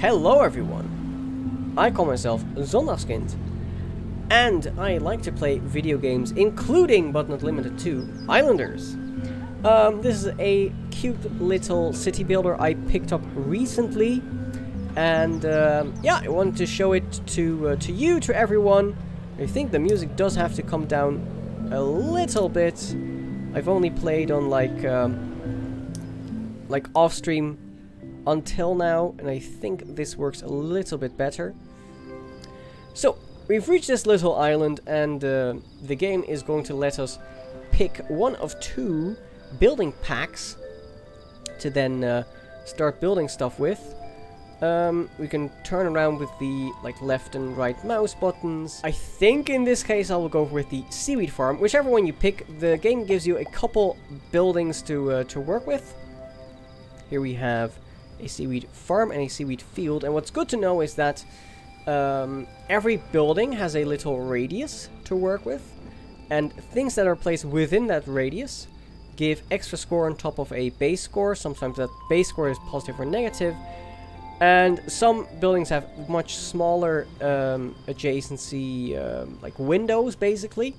Hello everyone! I call myself Zondagskind, and I like to play video games, including but not limited to Islanders. This is a cute little city builder I picked up recently, and yeah, I wanted to show it to you, to everyone. I think the music does have to come down a little bit. I've only played on like off stream until now, and I think this works a little bit better. So we've reached this little island, and the game is going to let us pick one of two building packs to then start building stuff with. We can turn around with the left and right mouse buttons. I think in this case I will go with the seaweed farm. Whichever one you pick, the game gives you a couple buildings to work with. Here we have a seaweed farm and a seaweed field, and what's good to know is that every building has a little radius to work with, and things that are placed within that radius give extra score on top of a base score. Sometimes that base score is positive or negative, and some buildings have much smaller adjacency, like windows basically.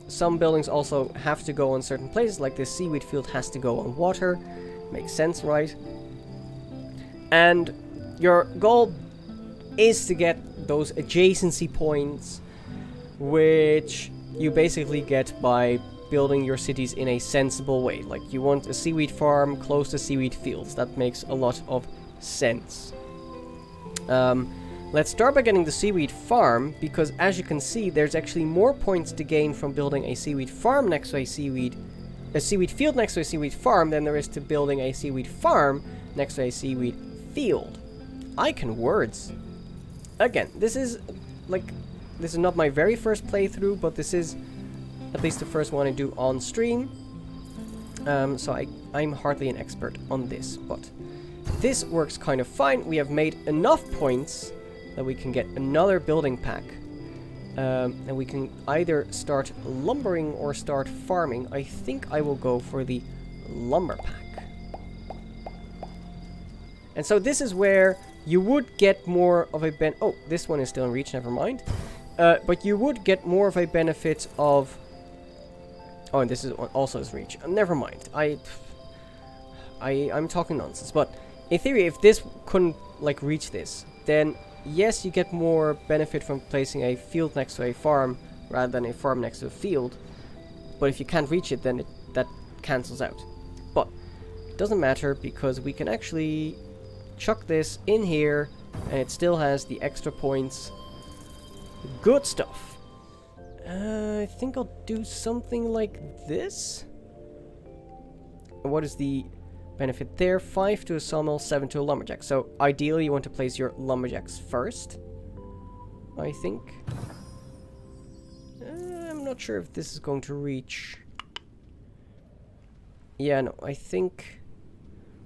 Some buildings also have to go on certain places, like this seaweed field has to go on water. Makes sense, right? And your goal is to get those adjacency points, which you basically get by building your cities in a sensible way. Like, you want a seaweed farm close to seaweed fields. That makes a lot of sense. Let's start by getting the seaweed farm, because as you can see, there's actually more points to gain from building a seaweed farm next to a seaweed field next to a seaweed farm than there is to building a seaweed farm next to a seaweed field. I can words. Again, this is not my very first playthrough, but this is at least the first one I do on stream. So I'm hardly an expert on this, but this works kind of fine. We have made enough points that we can get another building pack. And we can either start lumbering or start farming. I think I will go for the lumber pack. And so this is where you would get more of a oh, this one is still in reach, never mind. But you would get more of a benefit of... Oh, and this is also is reach. Never mind. I'm talking nonsense. But in theory, if this couldn't reach this, then yes, you get more benefit from placing a field next to a farm rather than a farm next to a field. But if you can't reach it, then that cancels out. But it doesn't matter, because we can actually chuck this in here and it still has the extra points. Good stuff. I think I'll do something like this. What is the benefit there? 5 to a sawmill, 7 to a lumberjack. So ideally you want to place your lumberjacks first, I think. I'm not sure if this is going to reach. Yeah, no, I think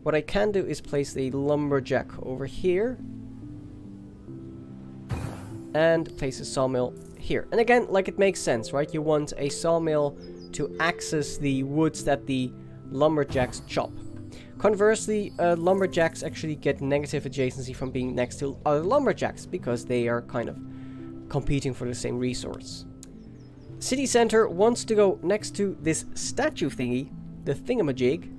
what I can do is place the lumberjack over here and place a sawmill here. And again, it makes sense, right? You want a sawmill to access the woods that the lumberjacks chop. Conversely, lumberjacks actually get negative adjacency from being next to other lumberjacks, because they are kind of competing for the same resource. City center wants to go next to this statue thingy, the thingamajig.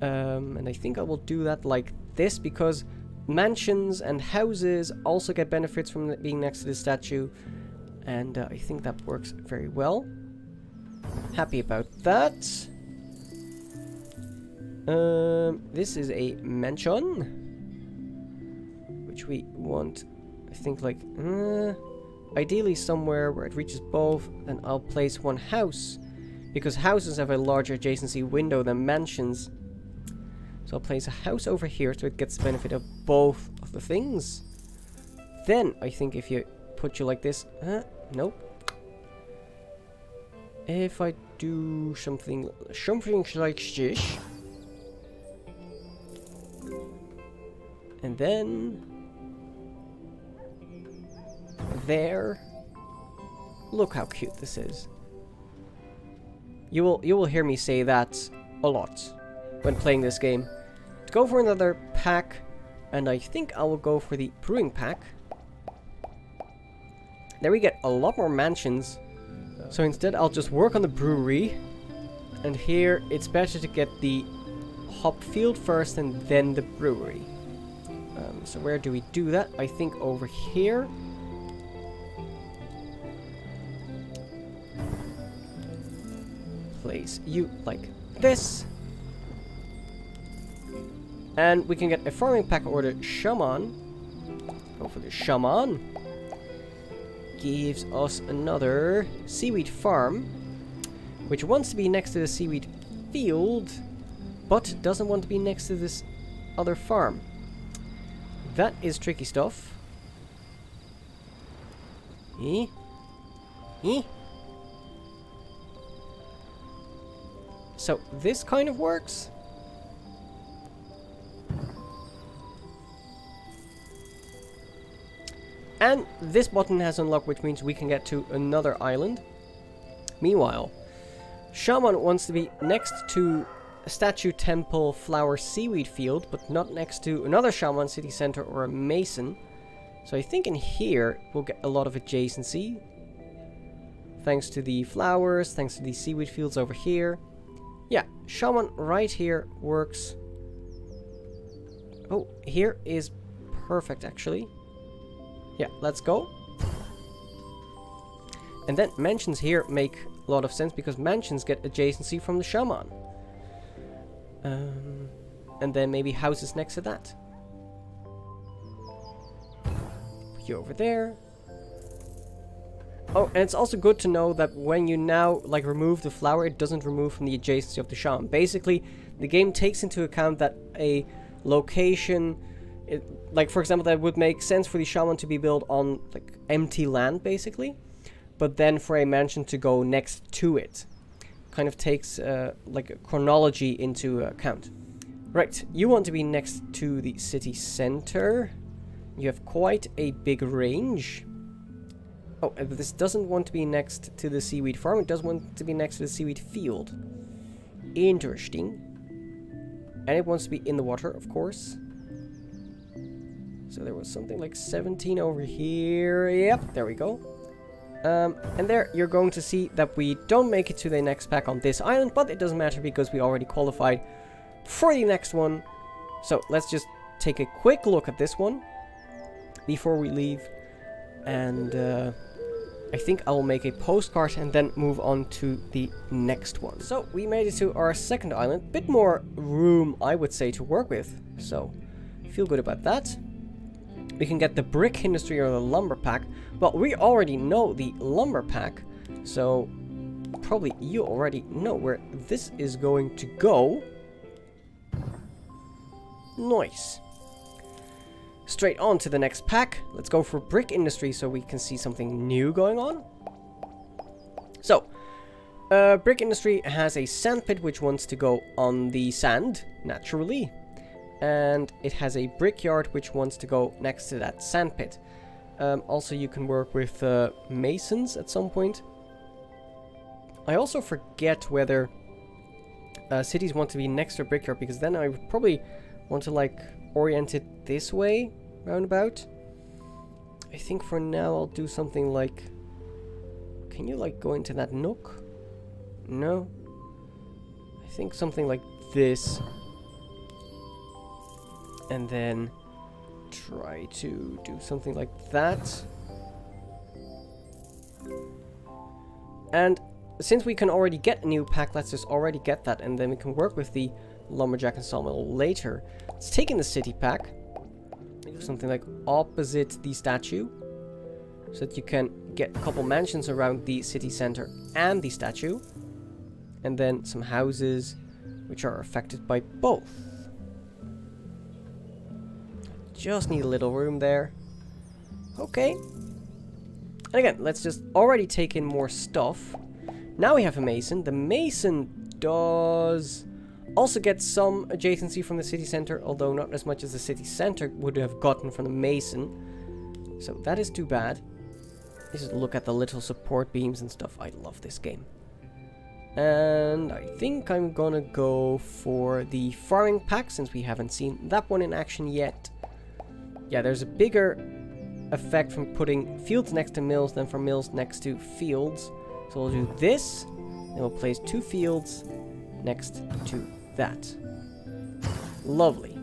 And I think I will do that like this, because mansions and houses also get benefits from being next to the statue. And I think that works very well. Happy about that. This is a mansion, which we want, I think, ideally somewhere where it reaches both. Then I'll place one house, because houses have a larger adjacency window than mansions. So I'll place a house over here so it gets the benefit of both of the things. Then I think if you put you like this, nope. If I do something like this. And then there. Look how cute this is. You will hear me say that a lot when playing this game. To go for another pack, And I think I will go for the brewing pack. There we get a lot more mansions. So instead I'll just work on the brewery. And here it's better to get the hop field first and then the brewery. So where do we do that? I think over here. Place you like this. And we can get a farming pack or the shaman. Go for the shaman. Gives us another seaweed farm, which wants to be next to the seaweed field, but doesn't want to be next to this other farm. That is tricky stuff. So this kind of works. And this button has unlocked, which means we can get to another island. Meanwhile, Shaman wants to be next to a statue, temple, flower, seaweed field, but not next to another shaman, city center, or a mason. So I think in here we'll get a lot of adjacency. Thanks to the flowers, thanks to the seaweed fields over here. Yeah, shaman right here works. Oh, here is perfect actually. Yeah, let's go. And then mansions here make a lot of sense because mansions get adjacency from the shaman. And then maybe houses next to that. Put you over there. Oh, and it's also good to know that when you now like remove the flower, it doesn't remove from the adjacency of the shaman. Basically, the game takes into account that a location, like for example, that would make sense for the shaman to be built on like empty land, basically, but then for a mansion to go next to it, kind of takes like a chronology into account. Right, you want to be next to the city center. You have quite a big range. Oh, but this doesn't want to be next to the seaweed farm. It does want to be next to the seaweed field. Interesting. And it wants to be in the water, of course. So there was something like 17 over here. Yep, there we go. And there you're going to see that we don't make it to the next pack on this island, but it doesn't matter because we already qualified for the next one. So let's just take a quick look at this one before we leave. And I think I will make a postcard and then move on to the next one. So we made it to our second island. Bit more room, I would say, to work with. So feel good about that. We can get the brick industry or the lumber pack. Well, we already know the lumber pack. So probably you already know where this is going to go. Nice. Straight on to the next pack. Let's go for brick industry so we can see something new going on. So, brick industry has a sand pit which wants to go on the sand, naturally. And it has a brickyard which wants to go next to that sand pit. Also, you can work with masons at some point. I also forget whether cities want to be next to a brickyard, because then I would probably want to like orient it this way, roundabout. I think for now I'll do something like... Can you like go into that nook? No? I think something like this. And then try to do something like that. And since we can already get a new pack, let's just already get that, and then we can work with the lumberjack and sawmill later. Let's take in the city pack. Something like opposite the statue, so that you can get a couple mansions around the city center and the statue. And then some houses which are affected by both. Just need a little room there. Okay. And again, let's just already take in more stuff. Now we have a mason. The mason does also get some adjacency from the city center, although not as much as the city center would have gotten from the mason. So that is too bad. Just look at the little support beams and stuff. I love this game. And I think I'm gonna go for the farming pack, since we haven't seen that one in action yet. Yeah, there's a bigger effect from putting fields next to mills than from mills next to fields. So we'll do this, and we'll place 2 fields next to that. Lovely.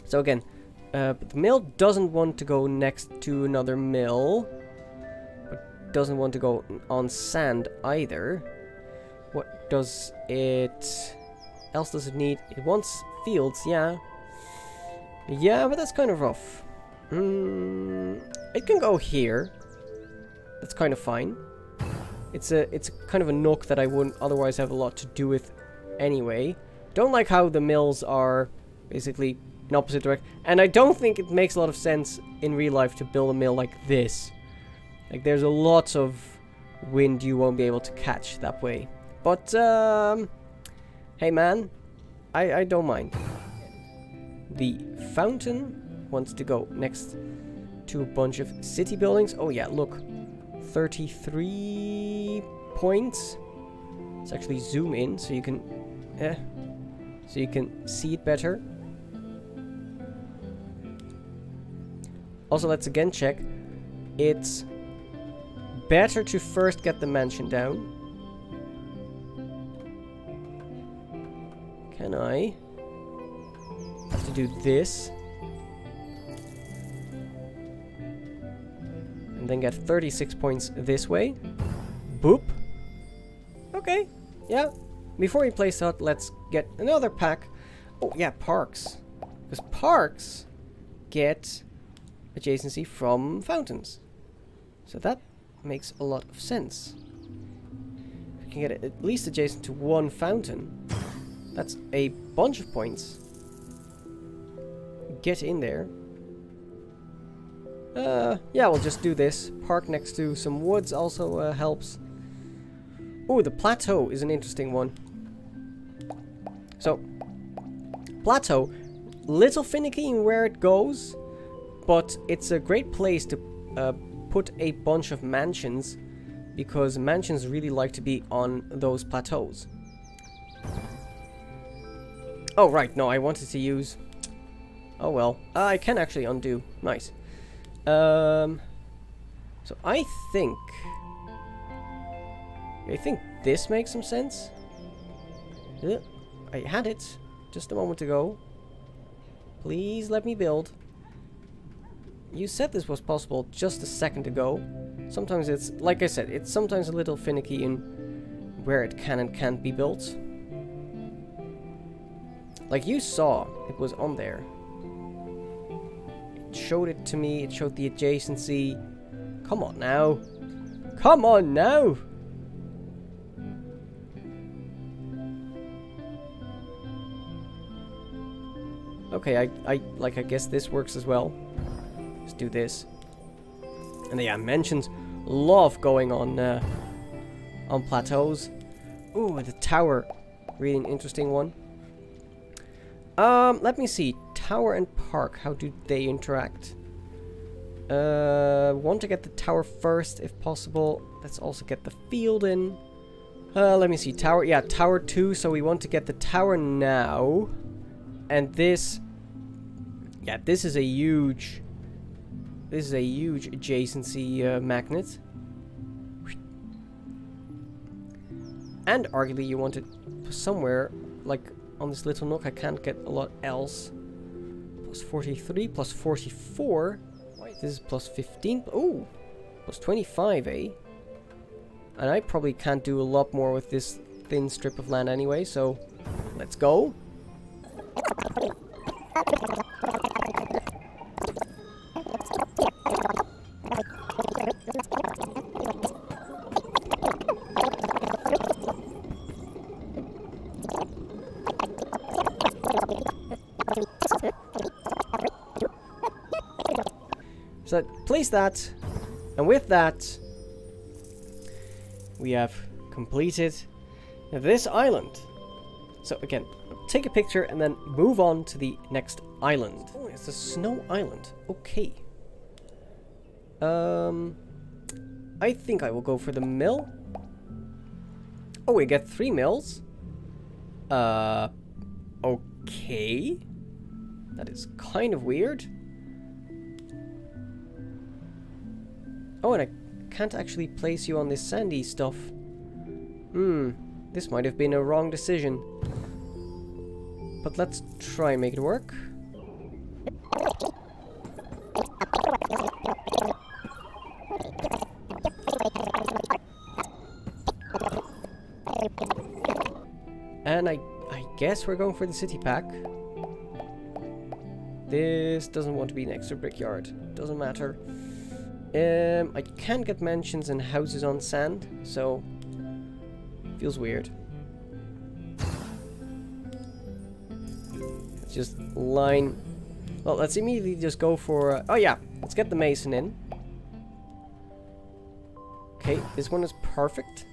So again, but the mill doesn't want to go next to another mill, but doesn't want to go on sand either. What does it else does it need? It wants fields, yeah. Yeah, but that's kind of rough. It can go here. That's kind of fine. It's kind of a nook that I wouldn't otherwise have a lot to do with anyway. Don't like how the mills are basically in opposite direction. And I don't think it makes a lot of sense in real life to build a mill like this. Like, there's a lot of wind you won't be able to catch that way. But, hey man, I don't mind. The fountain wants to go next to a bunch of city buildings. Oh yeah, look. 33 points. Let's actually zoom in so you can see it better. Also, let's again check. It's better to first get the mansion down. Can I? Have to do this. And then get 36 points this way. Boop. Okay. Yeah. Before we place that, let's get another pack. Oh, yeah, parks. Because parks get adjacency from fountains. So that makes a lot of sense. If we can get it at least adjacent to one fountain, that's a bunch of points. Get in there. Yeah, we'll just do this. Park next to some woods also helps. Oh, the plateau is an interesting one. So, plateau, little finicky in where it goes, but it's a great place to put a bunch of mansions, because mansions really like to be on those plateaus. Oh, right, no, I wanted to use... Oh, well. I can actually undo. Nice. So I think this makes some sense. I had it just a moment ago. Please let me build. You said this was possible just a second ago. Sometimes it's, like I said, it's sometimes a little finicky in where it can and can't be built. Like you saw, it was on there. It showed it to me, it showed the adjacency. Come on now. Come on now! Okay, I guess this works as well. Let's do this. And yeah, mentions love going on plateaus. Ooh, the tower. Really an interesting one. Let me see. Tower and park, how do they interact? Want to get the tower first if possible. Let's also get the field in. Let me see. Tower, yeah, tower 2. So we want to get the tower now. And this, yeah, this is a huge adjacency magnet. And arguably you want it somewhere, like on this little nook. I can't get a lot else. Plus 43, plus 44. This is plus 15. Oh, plus 25, eh? And I probably can't do a lot more with this thin strip of land anyway, so let's go. So place that, and with that, we have completed this island. So again, take a picture and then move on to the next island. Oh, it's a snow island. Okay. I think I will go for the mill. Oh, we get 3 mills. Okay. That is kind of weird. Oh, and I can't actually place you on this sandy stuff. This might have been a wrong decision. But let's try and make it work. And I guess we're going for the city pack. This doesn't want to be next to a brickyard. Doesn't matter. I can't get mansions and houses on sand, so feels weird. Let's just line. Well, let's immediately just go for. Oh yeah, let's get the mason in. Okay, this one is perfect.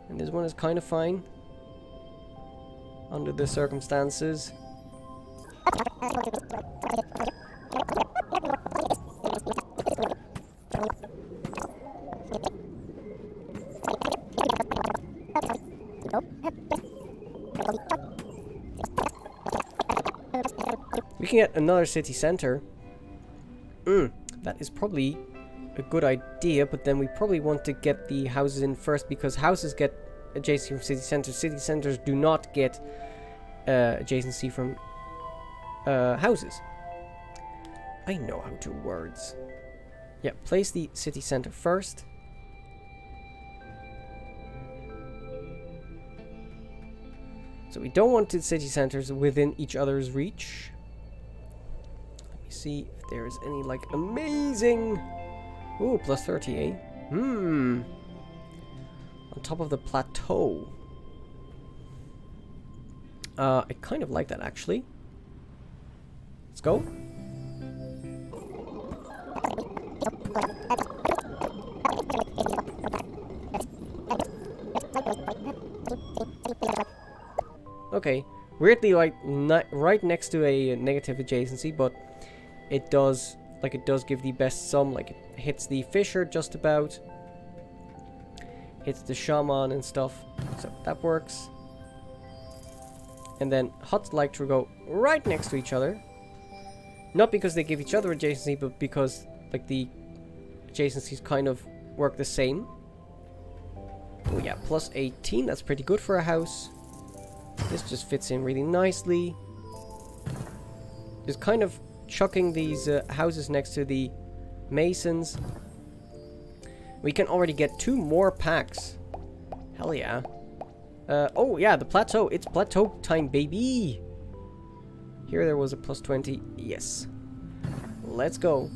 And this one is kind of fine under the circumstances. We can get another city center. That is probably a good idea, but then we probably want to get the houses in first, because houses get adjacency from city centers. City centers do not get adjacency from houses. I know how to words. Yeah, place the city center first. So we don't want the city centers within each other's reach. Let me see if there is any like amazing. Ooh, plus 30, eh? On top of the plateau. I kind of like that, actually. Let's go. Okay. Weirdly, like, right next to a negative adjacency, but it does... Like, it does give the best sum. Like, it hits the fisher just about. Hits the shaman and stuff. So, that works. And then, huts like to go right next to each other. Not because they give each other adjacency, but because, like, the adjacencies kind of work the same. Oh, yeah, plus 18. That's pretty good for a house. This just fits in really nicely. Just kind of chucking these houses next to the masons. We can already get 2 more packs. Hell yeah. Oh yeah, the plateau. It's plateau time, baby. Here there was a plus 20. Yes. Let's go.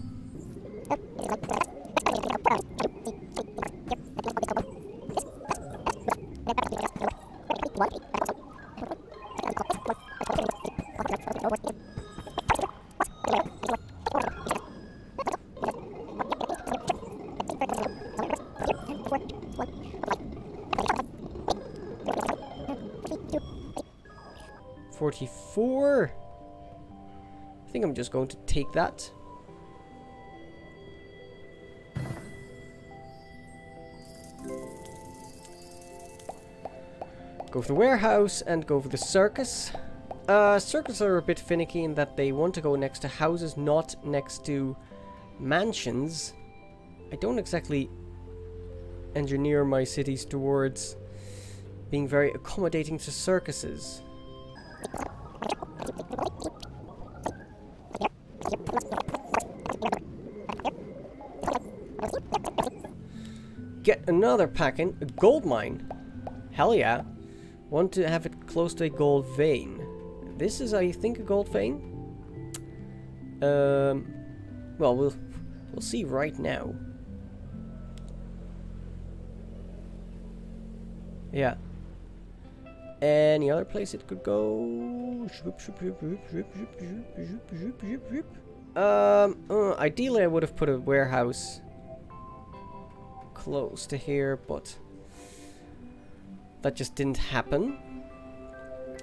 $44. I think I'm just going to take that. Go for the warehouse and go for the circus. Circus are a bit finicky in that they want to go next to houses, not next to mansions. I don't exactly engineer my cities towards being very accommodating to circuses. Get another pack in. A gold mine. Hell yeah. Want to have it close to a gold vein. This is, I think, a gold vein. Well, we'll see right now. Yeah. any other place it could go? Ideally I would have put a warehouse close to here, but that just didn't happen.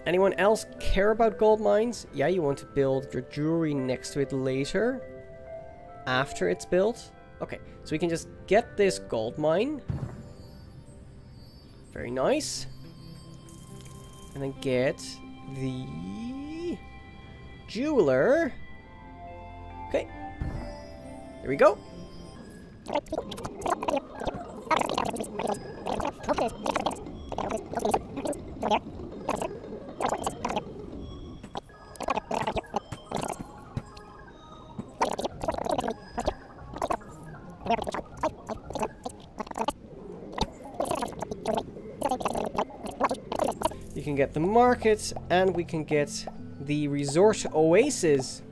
Anyone else care about gold mines? Yeah, you want to build your jewelry next to it later, after it's built. Okay, so we can just get this gold mine. Very nice. And then get the jeweler. Okay. Here we go. You can get the market, and we can get the resort oasis.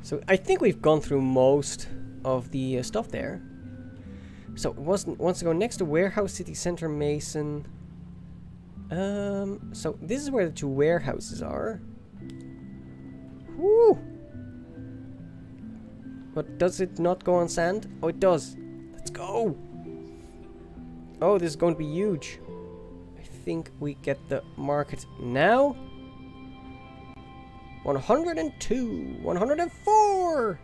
So I think we've gone through most of the stuff there. So it wants to go next to warehouse, city center, mason. So this is where the two warehouses are. Woo! But does it not go on sand? Oh, it does. Let's go. Oh, this is going to be huge. I think we get the market now. 102, 104,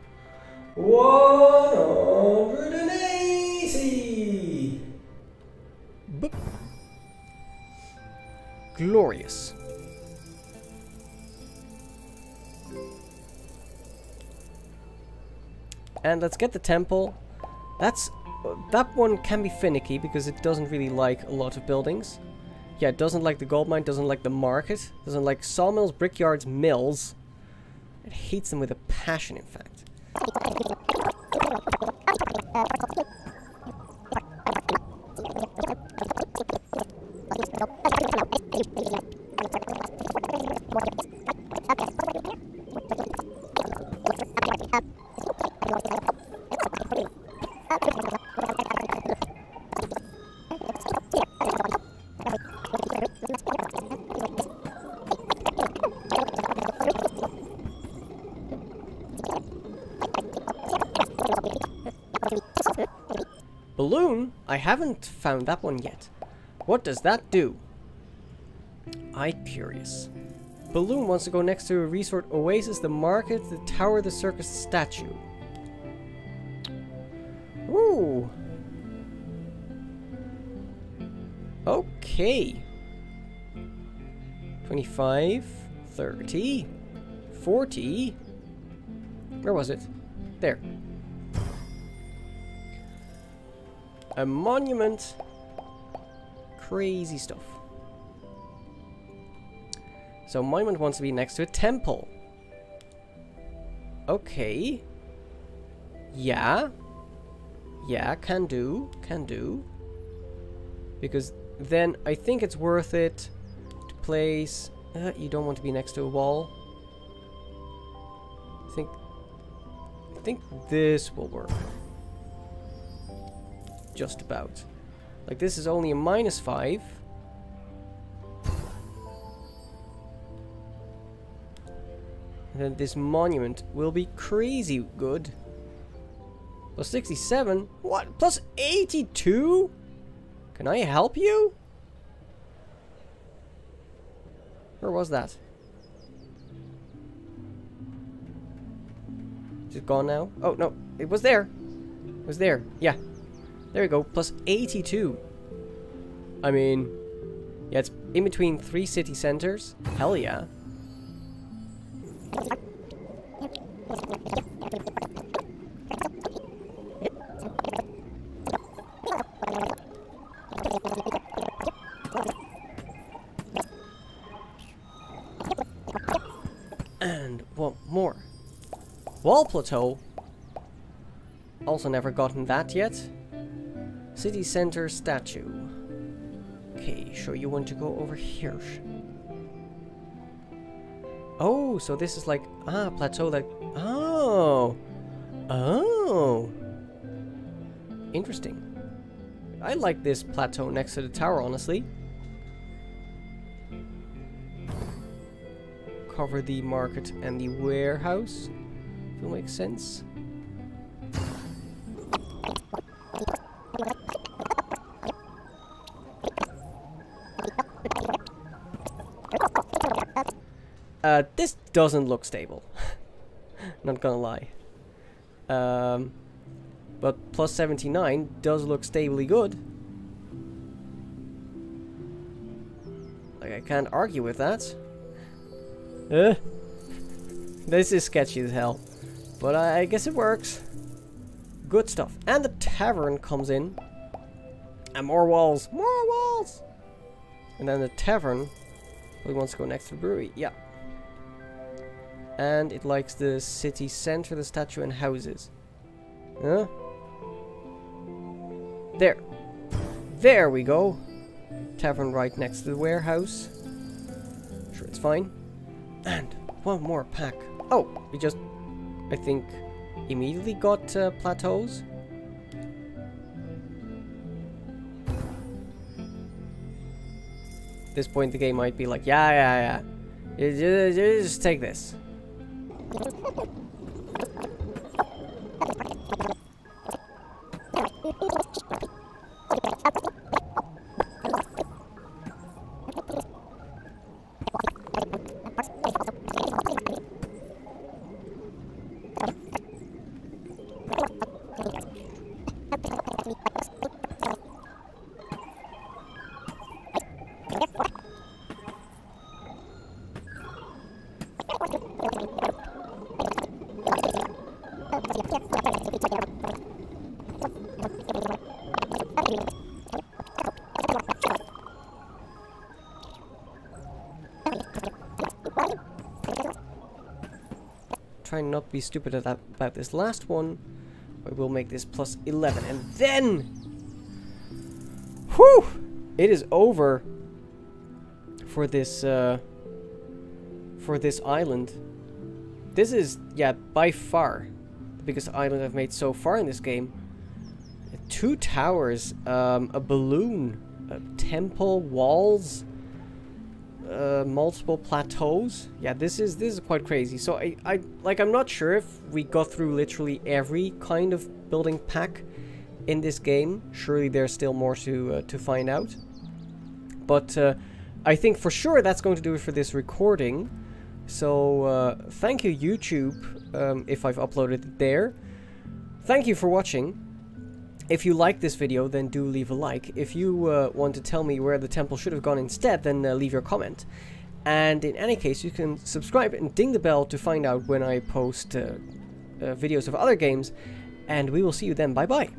180. Boop. Glorious. And let's get the temple. That one can be finicky because it doesn't really like a lot of buildings. Yeah, it doesn't like the gold mine, doesn't like the market, doesn't like sawmills, brickyards, mills. It hates them with a passion, in fact. Balloon? I haven't found that one yet. What does that do? I'm curious. Balloon wants to go next to a resort oasis, the market, the tower, the circus statue. Ooh. Okay. 25, 30, 40. Where was it? There. A monument. Crazy stuff. So monument wants to be next to a temple. Okay. Yeah. Yeah, can do. Can do. Because then I think it's worth it to place... you don't want to be next to a wall. I think this will work. Just about. Like, this is only a -5. And then this monument will be crazy good. Plus 67? What? Plus 82? Can I help you? Where was that? Is it gone now? Oh, no. It was there. It was there. Yeah. There we go. Plus 82. I mean... yeah, it's in between 3 city centers. Hell yeah. And one more. Wall plateau. Also never gotten that yet. City center statue. Okay, sure, you want to go over here. Oh, so this is like, plateau like, oh. Interesting. I like this plateau next to the tower, honestly. cover the market and the warehouse. If it makes sense. This doesn't look stable. Not gonna lie. But plus 79 does look stably good. Like, I can't argue with that. This is sketchy as hell. But I guess it works. Good stuff. And the tavern comes in. And more walls. More walls! And then the tavern really wants to go next to the brewery. Yeah. And it likes the city center, the statue, and houses. Huh? There. There we go. Tavern right next to the warehouse. Sure, it's fine. And one more pack. Oh, we just, I think, immediately got plateaus. At this point, the game might be like, yeah. Just take this. Try and not be stupid about this last one. I will make this plus 11, and then, whew, it is over for this island. This is, yeah, by far the biggest island I've made so far in this game. 2 towers, a balloon, a temple, walls, multiple plateaus. Yeah, this is quite crazy. So I'm not sure if we got through literally every kind of building pack in this game. Surely there's still more to find out. But I think for sure that's going to do it for this recording. So thank you, YouTube, if I've uploaded it there. Thank you for watching. If you like this video, then do leave a like. If you want to tell me where the temple should have gone instead, then leave your comment. And in any case, you can subscribe and ding the bell to find out when I post videos of other games. And we will see you then. Bye bye.